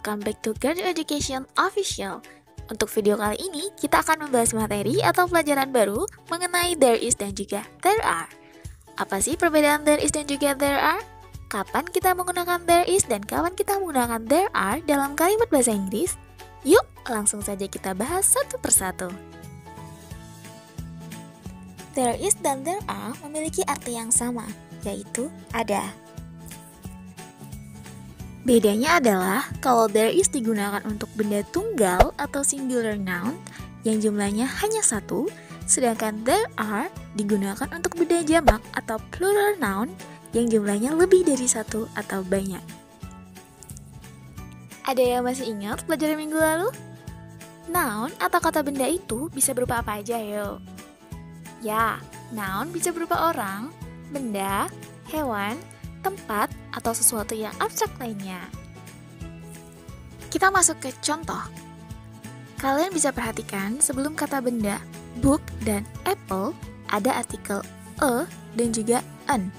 welcome back to Girl Education Official. Untuk video kali ini, kita akan membahas materi atau pelajaran baru mengenai there is dan juga there are. Apa sih perbedaan there is dan juga there are? Kapan kita menggunakan there is dan kapan kita menggunakan there are dalam kalimat bahasa Inggris? Yuk, langsung saja kita bahas satu persatu. There is dan there are memiliki arti yang sama, yaitu ada. Bedanya adalah kalau there is digunakan untuk benda tunggal atau singular noun yang jumlahnya hanya satu, sedangkan there are digunakan untuk benda jamak atau plural noun yang jumlahnya lebih dari satu atau banyak. Ada yang masih ingat pelajaran minggu lalu? Noun atau kata benda itu bisa berupa apa aja yo? Ya, noun bisa berupa orang, benda, hewan, tempat, atau sesuatu yang abstrak lainnya. Kita masuk ke contoh. Kalian bisa perhatikan sebelum kata benda book dan apple ada artikel a dan juga an.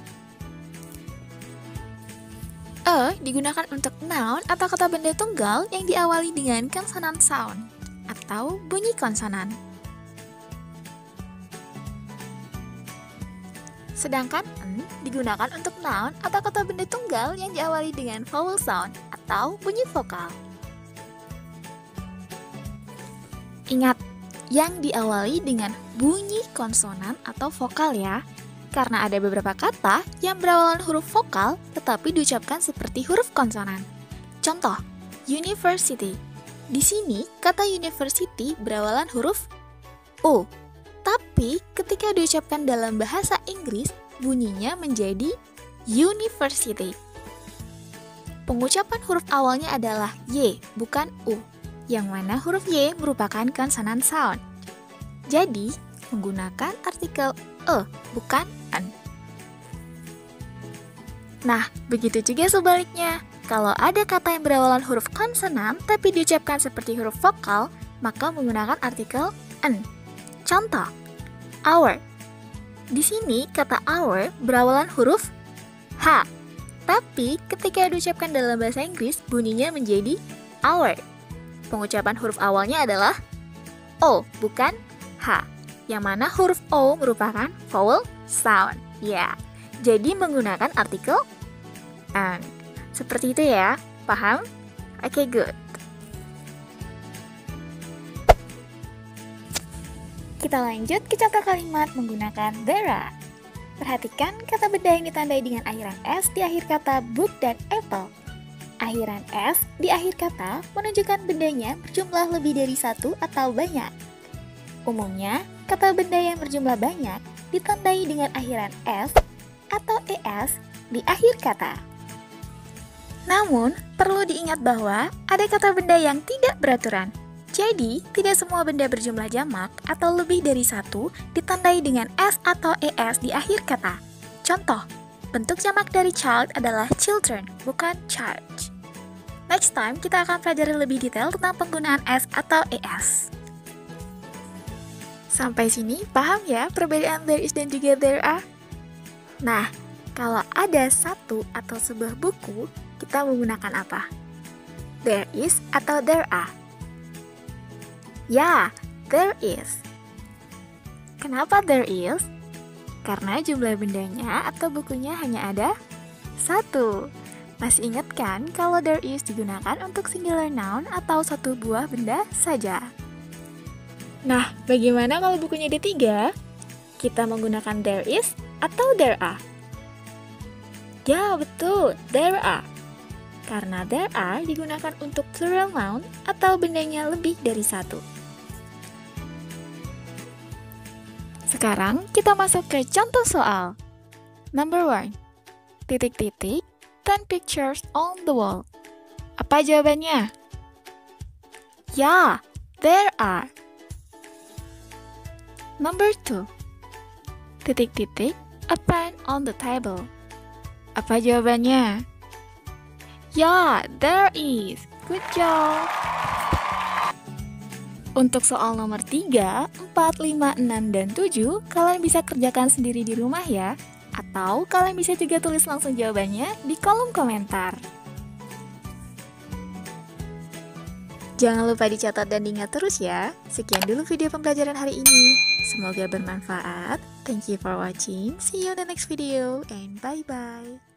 A digunakan untuk noun atau kata benda tunggal yang diawali dengan konsonan sound atau bunyi konsonan. Sedangkan n digunakan untuk noun atau kata benda tunggal yang diawali dengan vowel sound atau bunyi vokal. Ingat, yang diawali dengan bunyi konsonan atau vokal ya, karena ada beberapa kata yang berawalan huruf vokal tetapi diucapkan seperti huruf konsonan. Contoh, university. Di sini kata university berawalan huruf U. Tapi ketika diucapkan dalam bahasa Inggris, bunyinya menjadi university. Pengucapan huruf awalnya adalah Y, bukan U, yang mana huruf Y merupakan konsonan sound. Jadi, menggunakan artikel E, bukan N. Nah, begitu juga sebaliknya. Kalau ada kata yang berawalan huruf konsonan tapi diucapkan seperti huruf vokal, maka menggunakan artikel N. Contoh, hour. Di sini kata hour berawalan huruf H, tapi ketika diucapkan dalam bahasa Inggris bunyinya menjadi hour. Pengucapan huruf awalnya adalah O, bukan H, yang mana huruf O merupakan vowel sound. Ya, jadi menggunakan artikel N. Seperti itu ya, paham? Oke, good. Kita lanjut ke contoh kalimat menggunakan there are. Perhatikan kata benda yang ditandai dengan akhiran S di akhir kata book dan apple. Akhiran S di akhir kata menunjukkan bendanya berjumlah lebih dari satu atau banyak. Umumnya, kata benda yang berjumlah banyak ditandai dengan akhiran S atau ES di akhir kata. Namun, perlu diingat bahwa ada kata benda yang tidak beraturan. Jadi, tidak semua benda berjumlah jamak atau lebih dari satu ditandai dengan S atau ES di akhir kata. Contoh, bentuk jamak dari child adalah children, bukan charge. Next time, kita akan pelajari lebih detail tentang penggunaan S atau ES. Sampai sini, paham ya perbedaan there is dan juga there are? Nah, kalau ada satu atau sebuah buku, kita menggunakan apa? There is atau there are? Ya, there is. Kenapa there is? Karena jumlah bendanya atau bukunya hanya ada satu. Masih ingat kan kalau there is digunakan untuk singular noun atau satu buah benda saja? Nah, bagaimana kalau bukunya ada tiga? Kita menggunakan there is atau there are? Ya, betul, there are. Karena there are digunakan untuk plural noun atau bendanya lebih dari satu. Sekarang kita masuk ke contoh soal. Number 1. Titik-titik, 10 pictures on the wall. Apa jawabannya? Ya, there are. Number 2. Titik-titik, a pen on the table. Apa jawabannya? Ya, there is. Good job. Untuk soal nomor 3, 4, 5, 6, dan 7, kalian bisa kerjakan sendiri di rumah ya. Atau kalian bisa juga tulis langsung jawabannya di kolom komentar. Jangan lupa dicatat dan diingat terus ya. Sekian dulu video pembelajaran hari ini. Semoga bermanfaat. Thank you for watching. See you in the next video and bye-bye.